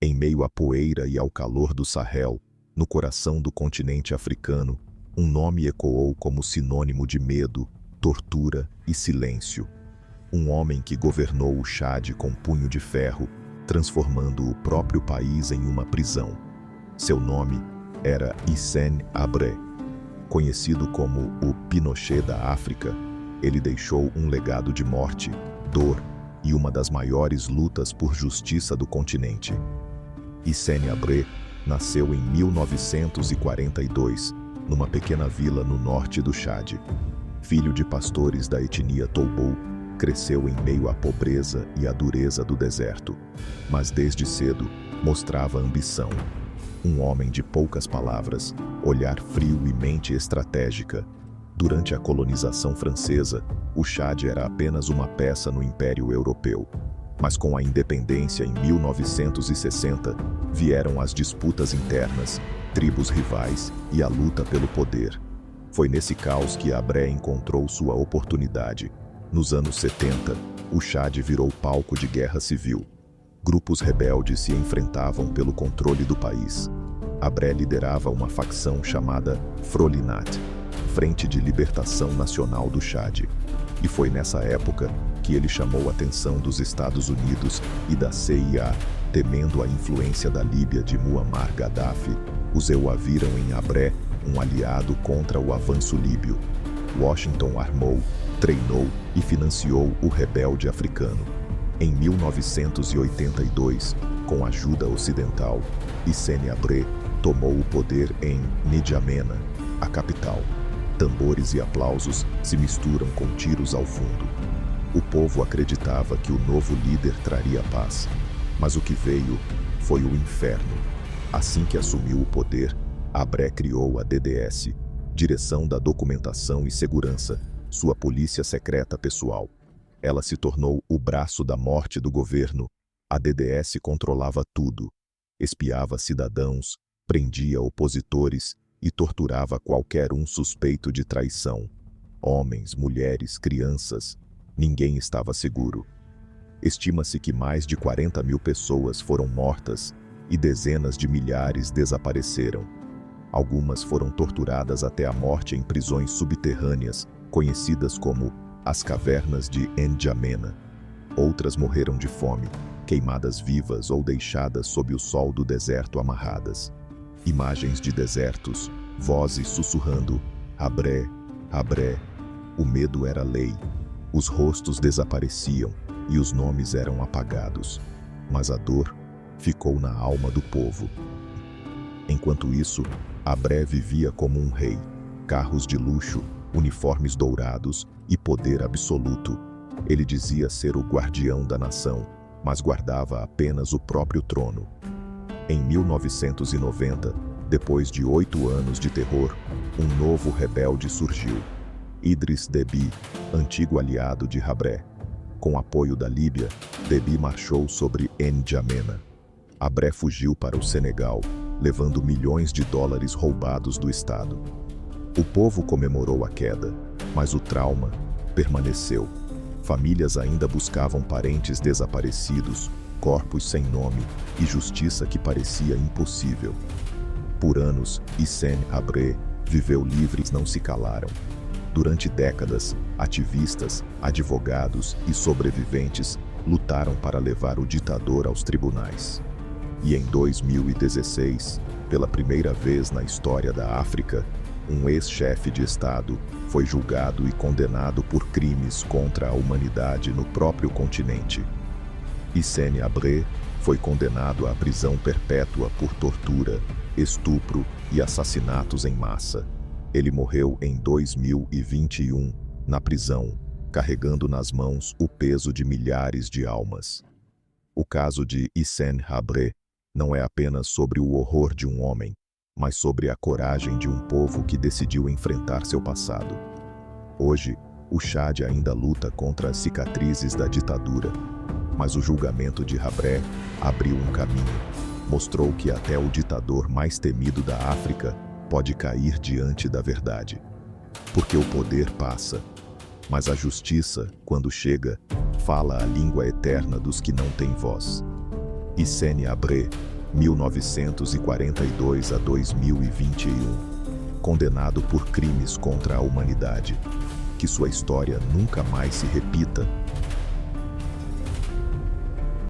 Em meio à poeira e ao calor do Sahel, no coração do continente africano, um nome ecoou como sinônimo de medo, tortura e silêncio. Um homem que governou o Chad com punho de ferro, transformando o próprio país em uma prisão. Seu nome era Hissène Habré. Conhecido como o Pinochet da África, ele deixou um legado de morte, dor e uma das maiores lutas por justiça do continente. Hissène Habré nasceu em 1942, numa pequena vila no norte do Chad. Filho de pastores da etnia Toubou, cresceu em meio à pobreza e à dureza do deserto, mas desde cedo mostrava ambição. Um homem de poucas palavras, olhar frio e mente estratégica. Durante a colonização francesa, o Chad era apenas uma peça no Império Europeu. Mas com a independência em 1960, vieram as disputas internas, tribos rivais e a luta pelo poder. Foi nesse caos que Habré encontrou sua oportunidade. Nos anos 70, o Chad virou palco de guerra civil. Grupos rebeldes se enfrentavam pelo controle do país. Habré liderava uma facção chamada Frolinat, Frente de Libertação Nacional do Chad. E foi nessa época que ele chamou a atenção dos Estados Unidos e da CIA, temendo a influência da Líbia de Muammar Gaddafi. Os EUA viram em Habré um aliado contra o avanço líbio. Washington armou, treinou e financiou o rebelde africano. Em 1982, com ajuda ocidental, Hissène Habré tomou o poder em N'Djamena, a capital. Tambores e aplausos se misturam com tiros ao fundo. O povo acreditava que o novo líder traria paz, mas o que veio foi o inferno. Assim que assumiu o poder, Habré criou a DDS, Direção da Documentação e Segurança, sua polícia secreta pessoal. Ela se tornou o braço da morte do governo. A DDS controlava tudo. Espiava cidadãos, prendia opositores e torturava qualquer um suspeito de traição. Homens, mulheres, crianças, ninguém estava seguro. Estima-se que mais de 40 mil pessoas foram mortas e dezenas de milhares desapareceram. Algumas foram torturadas até a morte em prisões subterrâneas, conhecidas como as Cavernas de N'Djamena. Outras morreram de fome, queimadas vivas ou deixadas sob o sol do deserto amarradas. Imagens de desertos, vozes sussurrando, Habré, Habré. O medo era lei. Os rostos desapareciam e os nomes eram apagados. Mas a dor ficou na alma do povo. Enquanto isso, Habré vivia como um rei. Carros de luxo, uniformes dourados e poder absoluto. Ele dizia ser o guardião da nação, mas guardava apenas o próprio trono. Em 1990, depois de 8 anos de terror, um novo rebelde surgiu. Idriss Déby, antigo aliado de Habré. Com apoio da Líbia, Déby marchou sobre N'Djamena. Habré fugiu para o Senegal, levando milhões de dólares roubados do Estado. O povo comemorou a queda, mas o trauma permaneceu. Famílias ainda buscavam parentes desaparecidos, corpos sem nome e justiça que parecia impossível. Por anos, Hissène Habré viveu livre, não se calaram. Durante décadas, ativistas, advogados e sobreviventes lutaram para levar o ditador aos tribunais. E em 2016, pela primeira vez na história da África, um ex-chefe de Estado foi julgado e condenado por crimes contra a humanidade no próprio continente. Hissène Habré foi condenado à prisão perpétua por tortura, estupro e assassinatos em massa. Ele morreu em 2021, na prisão, carregando nas mãos o peso de milhares de almas. O caso de Hissène Habré não é apenas sobre o horror de um homem, mas sobre a coragem de um povo que decidiu enfrentar seu passado. Hoje, o Chad ainda luta contra as cicatrizes da ditadura, mas o julgamento de Habré abriu um caminho. Mostrou que até o ditador mais temido da África pode cair diante da verdade. Porque o poder passa, mas a justiça, quando chega, fala a língua eterna dos que não têm voz. Hissène Habré 1942 a 2021, condenado por crimes contra a humanidade. Que sua história nunca mais se repita.